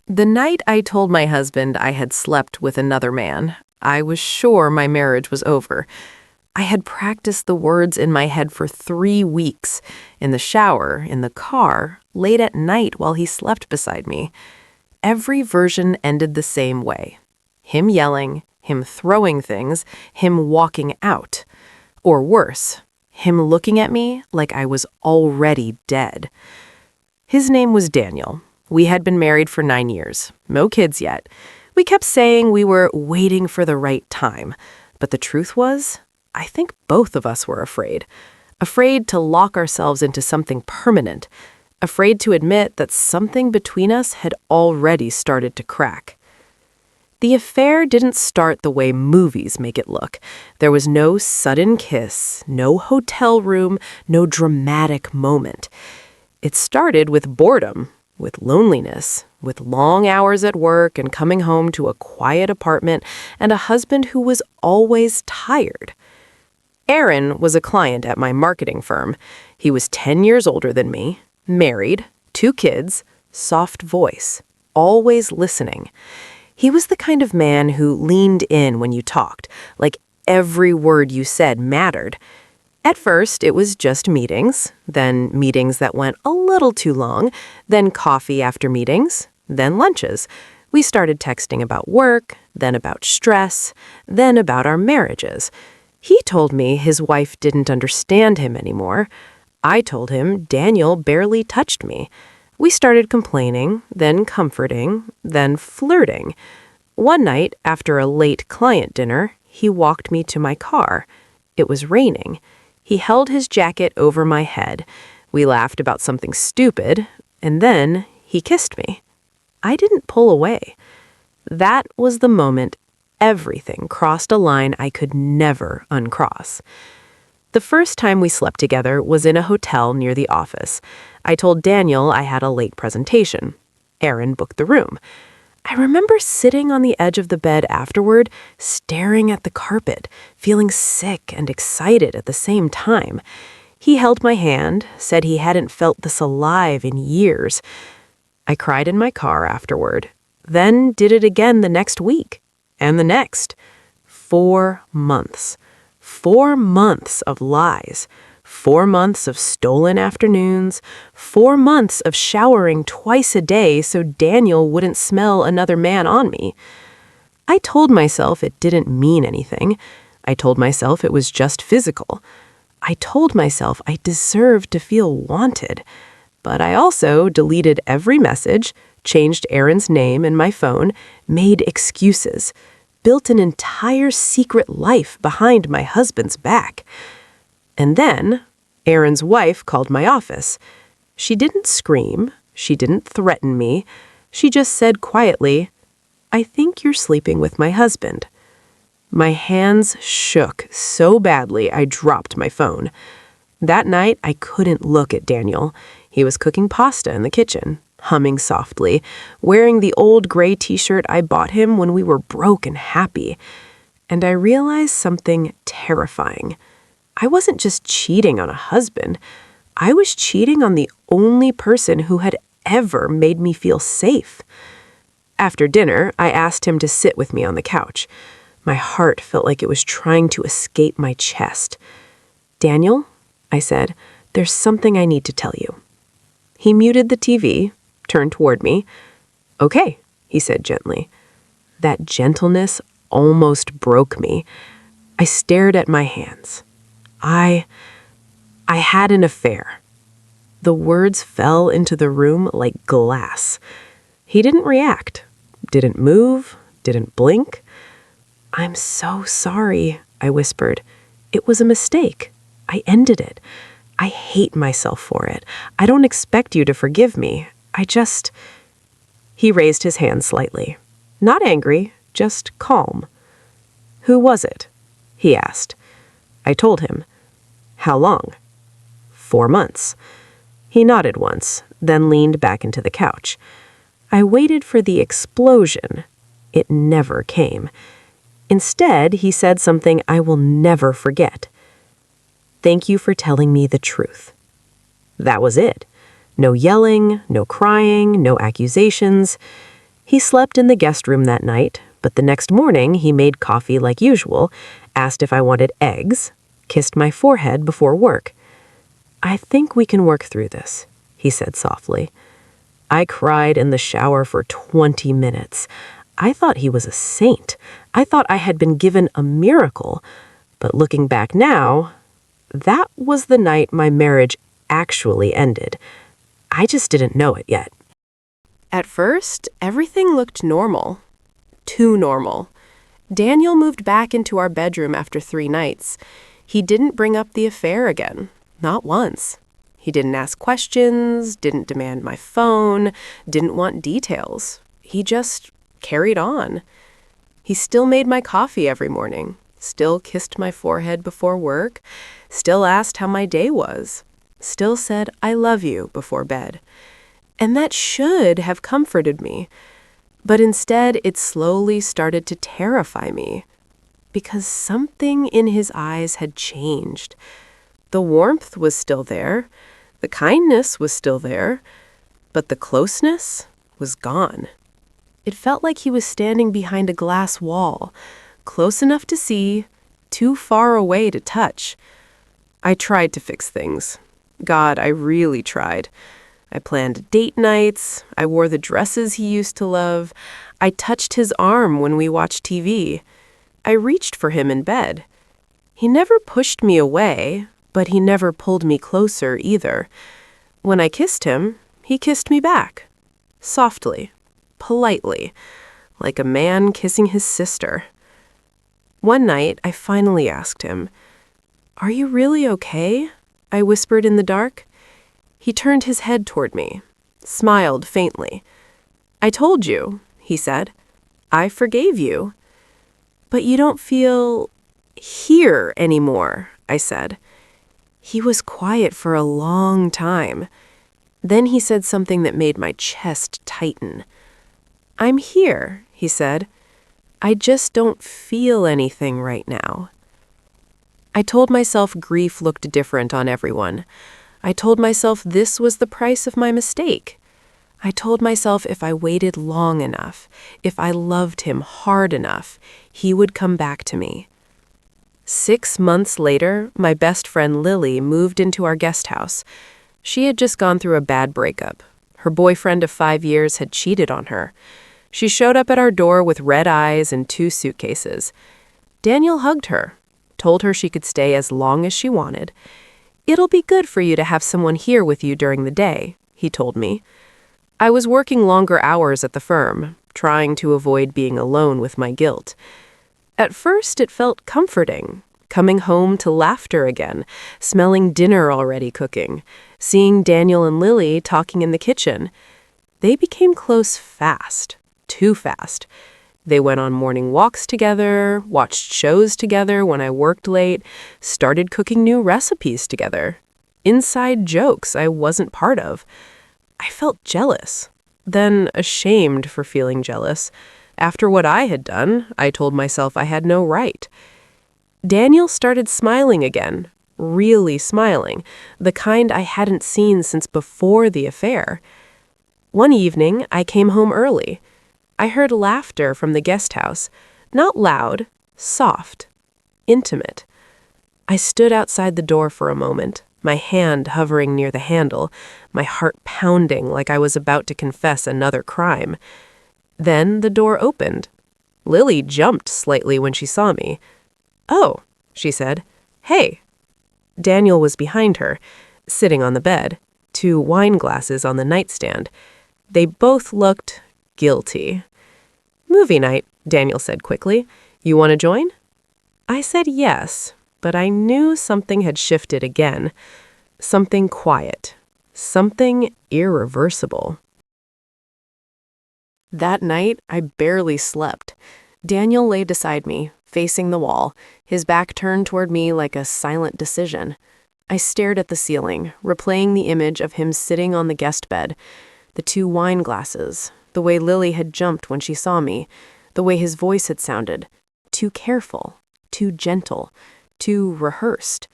The night I told my husband I had slept with another man, I was sure my marriage was over. I had practiced the words in my head for 3 weeks, in the shower, in the car, late at night while he slept beside me. Every version ended the same way. Him yelling, him throwing things, him walking out. Or worse, him looking at me like I was already dead. His name was Daniel. We had been married for 9 years. No kids yet. We kept saying we were waiting for the right time. But the truth was, I think both of us were afraid. Afraid to lock ourselves into something permanent. Afraid to admit that something between us had already started to crack. The affair didn't start the way movies make it look. There was no sudden kiss, no hotel room, no dramatic moment. It started with boredom, with loneliness, with long hours at work and coming home to a quiet apartment and a husband who was always tired. Aaron was a client at my marketing firm. He was 10 years older than me, married, 2 kids, soft voice, always listening. He was the kind of man who leaned in when you talked, like every word you said mattered. At first, it was just meetings, then meetings that went a little too long, then coffee after meetings, then lunches. We started texting about work, then about stress, then about our marriages. He told me his wife didn't understand him anymore. I told him Daniel barely touched me. We started complaining, then comforting, then flirting. One night, after a late client dinner, he walked me to my car. It was raining. He held his jacket over my head. We laughed about something stupid, and then he kissed me. I didn't pull away. That was the moment everything crossed a line I could never uncross. The first time we slept together was in a hotel near the office. I told Daniel I had a late presentation. Aaron booked the room. I remember sitting on the edge of the bed afterward, staring at the carpet, feeling sick and excited at the same time. He held my hand, said he hadn't felt this alive in years. I cried in my car afterward, then did it again the next week, and the next. 4 months. 4 months of lies. 4 months of stolen afternoons, 4 months of showering twice a day so Daniel wouldn't smell another man on me. I told myself it didn't mean anything. I told myself it was just physical. I told myself I deserved to feel wanted. But I also deleted every message, changed Aaron's name in my phone, made excuses, built an entire secret life behind my husband's back. And then, Aaron's wife called my office. She didn't scream. She didn't threaten me. She just said quietly, "I think you're sleeping with my husband." My hands shook so badly I dropped my phone. That night, I couldn't look at Daniel. He was cooking pasta in the kitchen, humming softly, wearing the old gray t-shirt I bought him when we were broke and happy. And I realized something terrifying. I wasn't just cheating on a husband. I was cheating on the only person who had ever made me feel safe. After dinner, I asked him to sit with me on the couch. My heart felt like it was trying to escape my chest. "Daniel," I said, "there's something I need to tell you." He muted the TV, turned toward me. "Okay," he said gently. That gentleness almost broke me. I stared at my hands. I had an affair. The words fell into the room like glass. He didn't react, didn't move, didn't blink. "I'm so sorry," I whispered. "It was a mistake. I ended it. I hate myself for it. I don't expect you to forgive me. He raised his hand slightly. Not angry, just calm. "Who was it?" he asked. I told him. "How long?" 4 months. He nodded once, then leaned back into the couch. I waited for the explosion. It never came. Instead, he said something I will never forget. "Thank you for telling me the truth." That was it. No yelling, no crying, no accusations. He slept in the guest room that night, but the next morning he made coffee like usual, asked if I wanted eggs, kissed my forehead before work. "I think we can work through this," he said softly. I cried in the shower for 20 minutes. I thought he was a saint. I thought I had been given a miracle. But looking back now, that was the night my marriage actually ended. I just didn't know it yet. At first, everything looked normal. Too normal. Daniel moved back into our bedroom after 3 nights. He didn't bring up the affair again. Not once. He didn't ask questions, didn't demand my phone, didn't want details. He just carried on. He still made my coffee every morning, still kissed my forehead before work, still asked how my day was, still said, "I love you," before bed. And that should have comforted me. But instead, it slowly started to terrify me, because something in his eyes had changed. The warmth was still there, the kindness was still there, but the closeness was gone. It felt like he was standing behind a glass wall, close enough to see, too far away to touch. I tried to fix things. God, I really tried. I planned date nights, I wore the dresses he used to love, I touched his arm when we watched TV. I reached for him in bed. He never pushed me away, but he never pulled me closer either. When I kissed him, he kissed me back. Softly, politely, like a man kissing his sister. One night, I finally asked him, "Are you really okay?" I whispered in the dark. He turned his head toward me, smiled faintly. "I told you," he said. "I forgave you." "But you don't feel here anymore," I said. He was quiet for a long time. Then he said something that made my chest tighten. "I'm here," he said. "I just don't feel anything right now." I told myself grief looked different on everyone. I told myself this was the price of my mistake. I told myself if I waited long enough, if I loved him hard enough, he would come back to me. 6 months later, my best friend Lily moved into our guest house. She had just gone through a bad breakup. Her boyfriend of 5 years had cheated on her. She showed up at our door with red eyes and 2 suitcases. Daniel hugged her, told her she could stay as long as she wanted. "It'll be good for you to have someone here with you during the day," he told me. I was working longer hours at the firm, trying to avoid being alone with my guilt. At first, it felt comforting, coming home to laughter again, smelling dinner already cooking, seeing Daniel and Lily talking in the kitchen. They became close fast, too fast. They went on morning walks together, watched shows together when I worked late, started cooking new recipes together. Inside jokes I wasn't part of. I felt jealous, then ashamed for feeling jealous. After what I had done, I told myself I had no right. Daniel started smiling again, really smiling, the kind I hadn't seen since before the affair. One evening, I came home early. I heard laughter from the guest house, not loud, soft, intimate. I stood outside the door for a moment, my hand hovering near the handle, my heart pounding like I was about to confess another crime. Then the door opened. Lily jumped slightly when she saw me. "Oh," she said. "Hey." Daniel was behind her, sitting on the bed, 2 wine glasses on the nightstand. They both looked guilty. "Movie night," Daniel said quickly. "You want to join?" I said yes, but I knew something had shifted again. Something quiet. Something irreversible. That night, I barely slept. Daniel lay beside me, facing the wall, his back turned toward me like a silent decision. I stared at the ceiling, replaying the image of him sitting on the guest bed, the 2 wine glasses, the way Lily had jumped when she saw me, the way his voice had sounded. Too careful, too gentle, too rehearsed.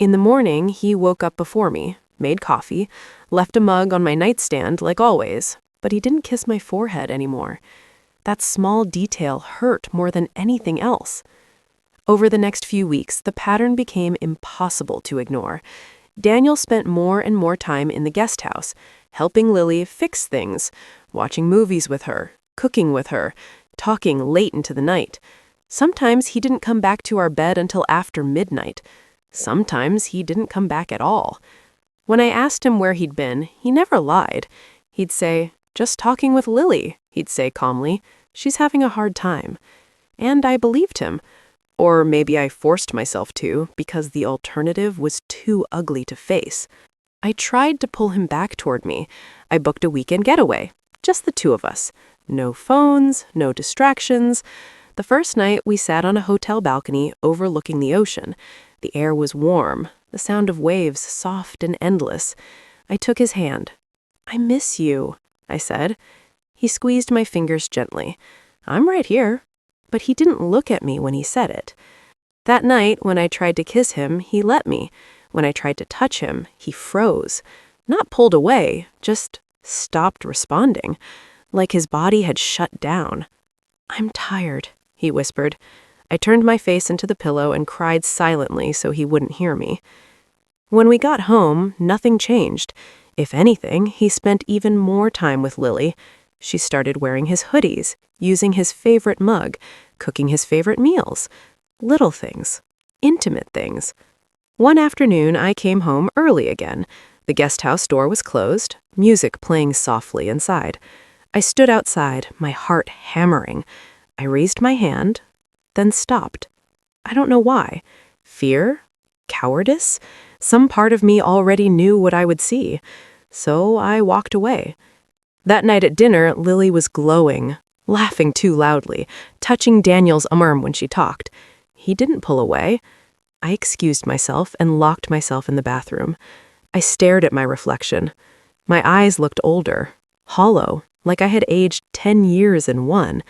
In the morning, he woke up before me, made coffee, left a mug on my nightstand like always, but he didn't kiss my forehead anymore. That small detail hurt more than anything else. Over the next few weeks, the pattern became impossible to ignore. Daniel spent more and more time in the guest house, helping Lily fix things, watching movies with her, cooking with her, talking late into the night. Sometimes he didn't come back to our bed until after midnight. Sometimes he didn't come back at all. When I asked him where he'd been, he never lied. He'd say, "Just talking with Lily," he'd say calmly. "She's having a hard time." And I believed him. Or maybe I forced myself to, because the alternative was too ugly to face. I tried to pull him back toward me. I booked a weekend getaway, just the two of us. No phones, no distractions. The first night, we sat on a hotel balcony overlooking the ocean. The air was warm, the sound of waves soft and endless. I took his hand. "I miss you," I said. He squeezed my fingers gently. "I'm right here." But he didn't look at me when he said it. That night, when I tried to kiss him, he let me. When I tried to touch him, he froze. Not pulled away, just stopped responding, like his body had shut down. "I'm tired," he whispered. I turned my face into the pillow and cried silently so he wouldn't hear me. When we got home, nothing changed. If anything, he spent even more time with Lily. She started wearing his hoodies, using his favorite mug, cooking his favorite meals. Little things. Intimate things. One afternoon, I came home early again. The guest house door was closed, music playing softly inside. I stood outside, my heart hammering. I raised my hand, then stopped. I don't know why. Fear? Cowardice? Some part of me already knew what I would see. So I walked away. That night at dinner, Lily was glowing, laughing too loudly, touching Daniel's arm when she talked. He didn't pull away. I excused myself and locked myself in the bathroom. I stared at my reflection. My eyes looked older, hollow, like I had aged 10 years in one.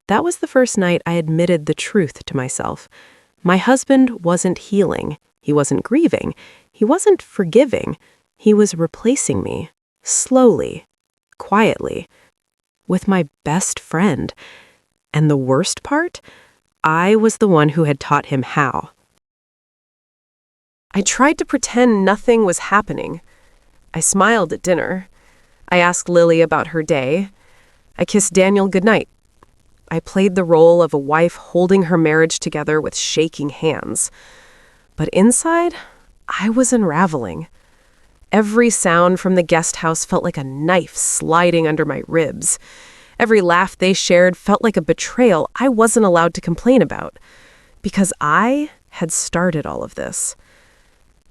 That was the first night I admitted the truth to myself. My husband wasn't healing. He wasn't grieving. He wasn't forgiving. He was replacing me, slowly, quietly, with my best friend. And the worst part? I was the one who had taught him how. I tried to pretend nothing was happening. I smiled at dinner. I asked Lily about her day. I kissed Daniel goodnight. I played the role of a wife holding her marriage together with shaking hands. But inside, I was unraveling. Every sound from the guest house felt like a knife sliding under my ribs. Every laugh they shared felt like a betrayal I wasn't allowed to complain about, because I had started all of this.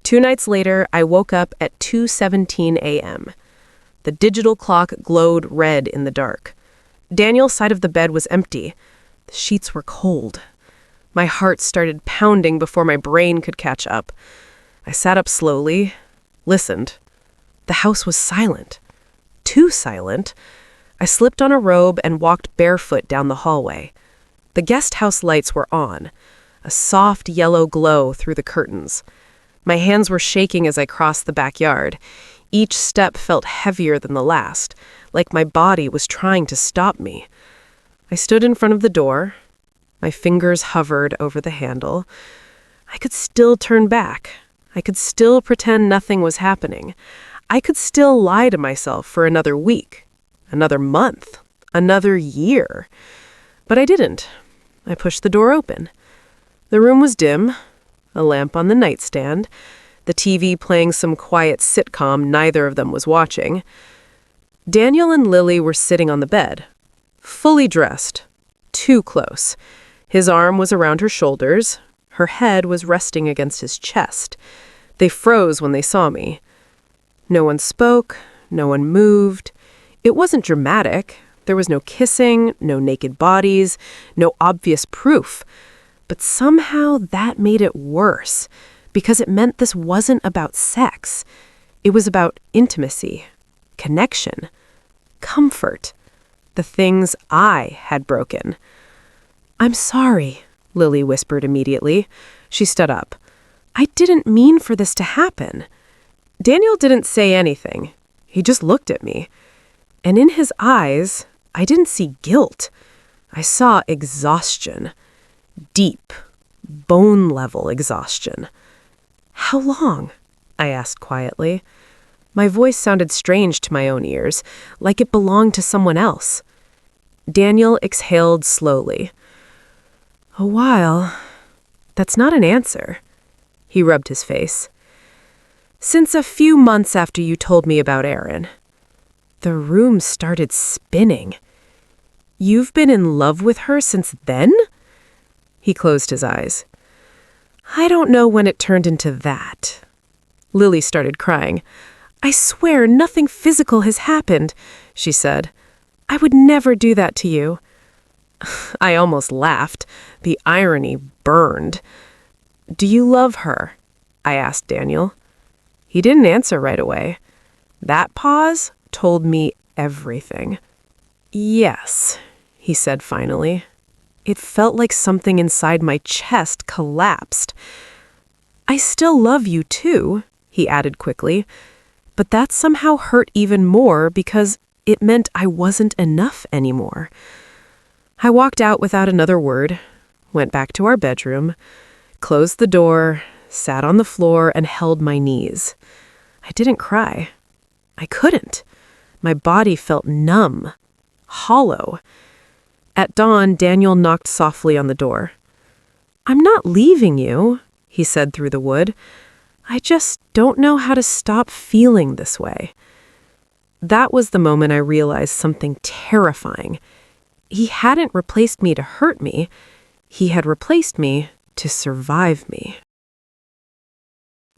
2 nights later, I woke up at 2:17 a.m. The digital clock glowed red in the dark. Daniel's side of the bed was empty. The sheets were cold. My heart started pounding before my brain could catch up. I sat up slowly, listened. The house was silent. Too silent. I slipped on a robe and walked barefoot down the hallway. The guest house lights were on, a soft yellow glow through the curtains. My hands were shaking as I crossed the backyard. Each step felt heavier than the last, like my body was trying to stop me. I stood in front of the door. My fingers hovered over the handle. I could still turn back. I could still pretend nothing was happening. I could still lie to myself for another week, another month, another year. But I didn't. I pushed the door open. The room was dim, a lamp on the nightstand, the TV playing some quiet sitcom neither of them was watching. Daniel and Lily were sitting on the bed, fully dressed, too close. His arm was around her shoulders. Her head was resting against his chest. They froze when they saw me. No one spoke. No one moved. It wasn't dramatic. There was no kissing, no naked bodies, no obvious proof. But somehow that made it worse, because it meant this wasn't about sex. It was about intimacy, connection, comfort, the things I had broken. "I'm sorry," Lily whispered immediately. She stood up. "I didn't mean for this to happen." Daniel didn't say anything. He just looked at me. And in his eyes, I didn't see guilt. I saw exhaustion. Deep, bone-level exhaustion. "How long?" I asked quietly. My voice sounded strange to my own ears, like it belonged to someone else. Daniel exhaled slowly. "A while. That's not an answer." He rubbed his face. "Since a few months after you told me about Erin." The room started spinning. "You've been in love with her since then?" He closed his eyes. "I don't know when it turned into that." Lily started crying. "I swear nothing physical has happened," she said. "I would never do that to you." I almost laughed. The irony burned. "Do you love her?" I asked Daniel. He didn't answer right away. That pause told me everything. "Yes," he said finally. It felt like something inside my chest collapsed. "I still love you too," he added quickly, but that somehow hurt even more because it meant I wasn't enough anymore. I walked out without another word, went back to our bedroom, closed the door, sat on the floor, and held my knees. I didn't cry. I couldn't. My body felt numb, hollow. At dawn, Daniel knocked softly on the door. "I'm not leaving you," he said through the wood. "I just don't know how to stop feeling this way." That was the moment I realized something terrifying. He hadn't replaced me to hurt me. He had replaced me to survive me.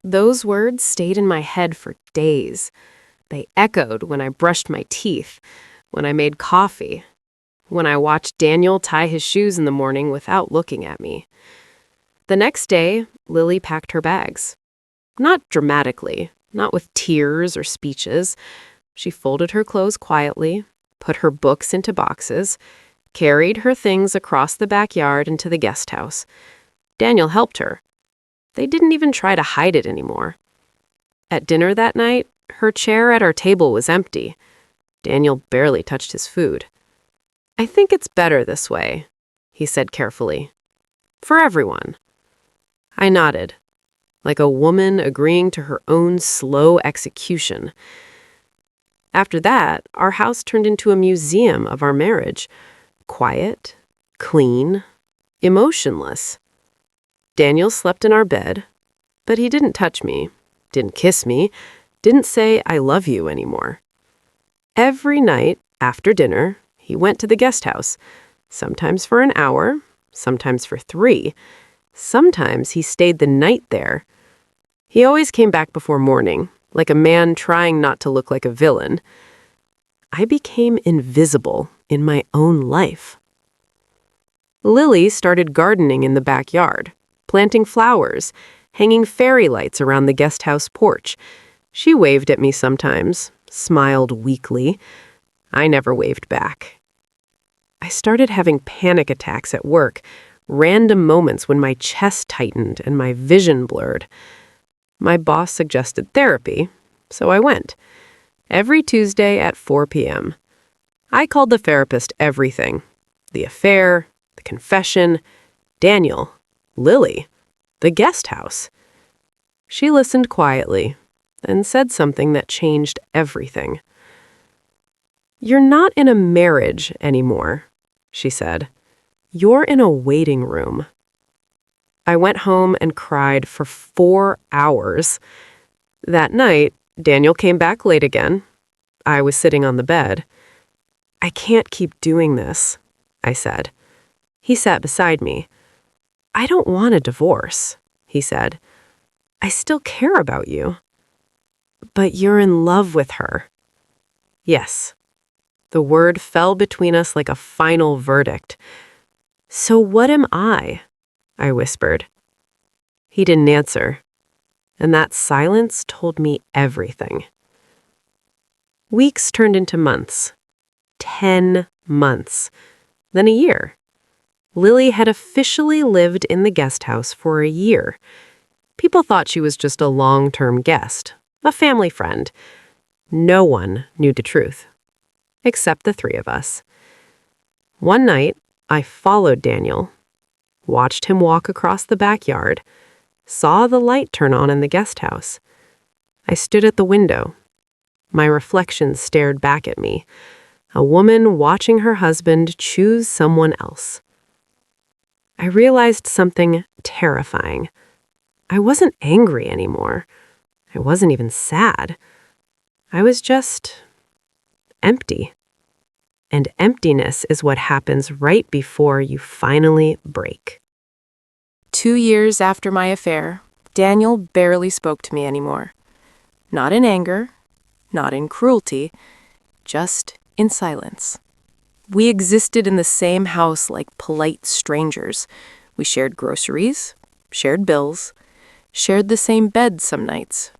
Those words stayed in my head for days. They echoed when I brushed my teeth, when I made coffee, when I watched Daniel tie his shoes in the morning without looking at me. The next day, Lily packed her bags. Not dramatically, not with tears or speeches. She folded her clothes quietly, put her books into boxes, carried her things across the backyard into the guest house. Daniel helped her. They didn't even try to hide it anymore. At dinner that night, her chair at our table was empty. Daniel barely touched his food. "I think it's better this way," he said carefully. "For everyone." I nodded, like a woman agreeing to her own slow execution. After that, our house turned into a museum of our marriage. Quiet, clean, emotionless. Daniel slept in our bed, but he didn't touch me, didn't kiss me, didn't say "I love you" anymore. Every night after dinner, he went to the guest house, sometimes for an hour, sometimes for 3. Sometimes he stayed the night there. He always came back before morning, like a man trying not to look like a villain. I became invisible in my own life. Lily started gardening in the backyard, planting flowers, hanging fairy lights around the guest house porch. She waved at me sometimes, smiled weakly. I never waved back. I started having panic attacks at work, random moments when my chest tightened and my vision blurred. My boss suggested therapy, so I went. Every Tuesday at 4 p.m. I called the therapist everything. The affair, the confession, Daniel, Lily, the guest house. She listened quietly and said something that changed everything. "You're not in a marriage anymore," she said. "You're in a waiting room." I went home and cried for 4 hours. That night, Daniel came back late again. I was sitting on the bed. "I can't keep doing this," I said. He sat beside me. "I don't want a divorce," he said. "I still care about you." "But you're in love with her." "Yes." The word fell between us like a final verdict. "So what am I?" I whispered. He didn't answer, and that silence told me everything. Weeks turned into months. 10 months. Then a year. Lily had officially lived in the guest house for a year. People thought she was just a long-term guest, a family friend. No one knew the truth. except the three of us. One night, I followed Daniel, watched him walk across the backyard, saw the light turn on in the guest house. I stood at the window. My reflection stared back at me, a woman watching her husband choose someone else. I realized something terrifying. I wasn't angry anymore. I wasn't even sad. I was just empty. And emptiness is what happens right before you finally break. 2 years after my affair, Daniel barely spoke to me anymore. Not in anger, not in cruelty, just in silence. We existed in the same house like polite strangers. We shared groceries, shared bills, shared the same bed some nights,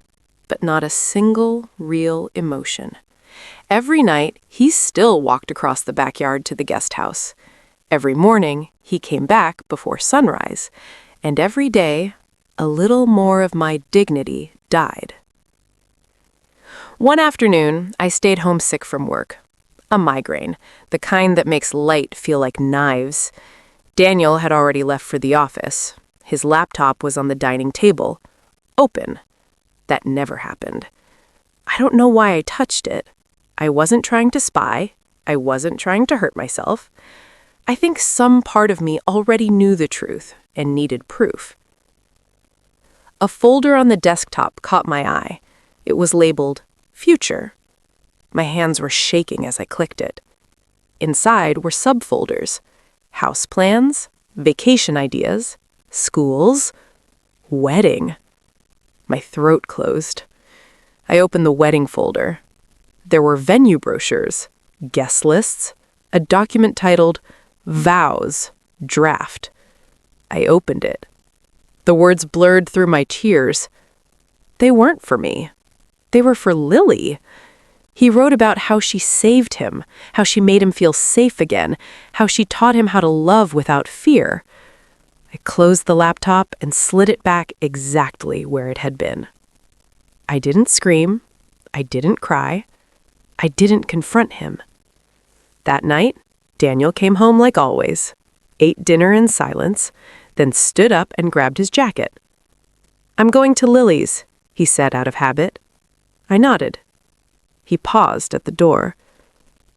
but not a single real emotion. Every night, he still walked across the backyard to the guest house. Every morning, he came back before sunrise. And every day, a little more of my dignity died. One afternoon, I stayed home sick from work. A migraine, the kind that makes light feel like knives. Daniel had already left for the office. His laptop was on the dining table, open. That never happened. I don't know why I touched it. I wasn't trying to spy. I wasn't trying to hurt myself. I think some part of me already knew the truth and needed proof. A folder on the desktop caught my eye. It was labeled Future. My hands were shaking as I clicked it. Inside were subfolders: house plans, vacation ideas, schools, wedding. My throat closed. I opened the wedding folder. There were venue brochures, guest lists, a document titled Vows, Draft. I opened it. The words blurred through my tears. They weren't for me. They were for Lily. He wrote about how she saved him, how she made him feel safe again, how she taught him how to love without fear. I closed the laptop and slid it back exactly where it had been. I didn't scream. I didn't cry. I didn't confront him. That night, Daniel came home like always, ate dinner in silence, then stood up and grabbed his jacket. "I'm going to Lily's," he said out of habit. I nodded. He paused at the door,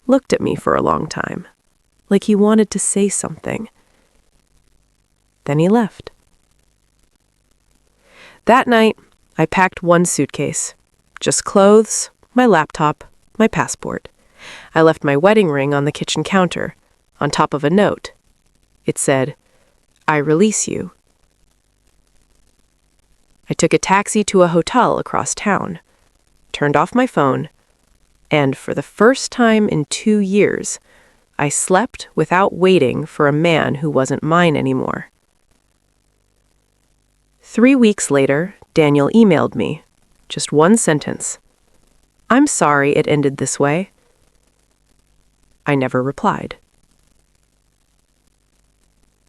looked at me for a long time, like he wanted to say something. Then he left. That night, I packed one suitcase, just clothes, my laptop, my passport. I left my wedding ring on the kitchen counter, on top of a note. It said, "I release you." I took a taxi to a hotel across town, turned off my phone, and for the first time in 2 years, I slept without waiting for a man who wasn't mine anymore. 3 weeks later, Daniel emailed me, just one sentence. "I'm sorry it ended this way." I never replied.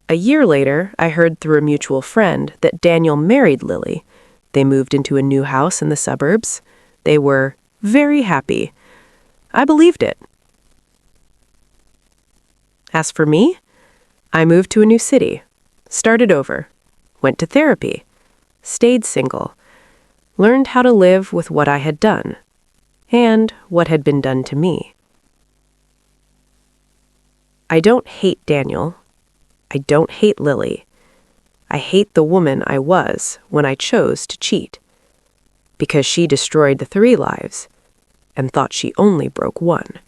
A year later, I heard through a mutual friend that Daniel married Lily. They moved into a new house in the suburbs. They were very happy. I believed it. As for me, I moved to a new city, started over, went to therapy, stayed single, learned how to live with what I had done, and what had been done to me. I don't hate Daniel. I don't hate Lily. I hate the woman I was when I chose to cheat, because she destroyed the 3 lives and thought she only broke one.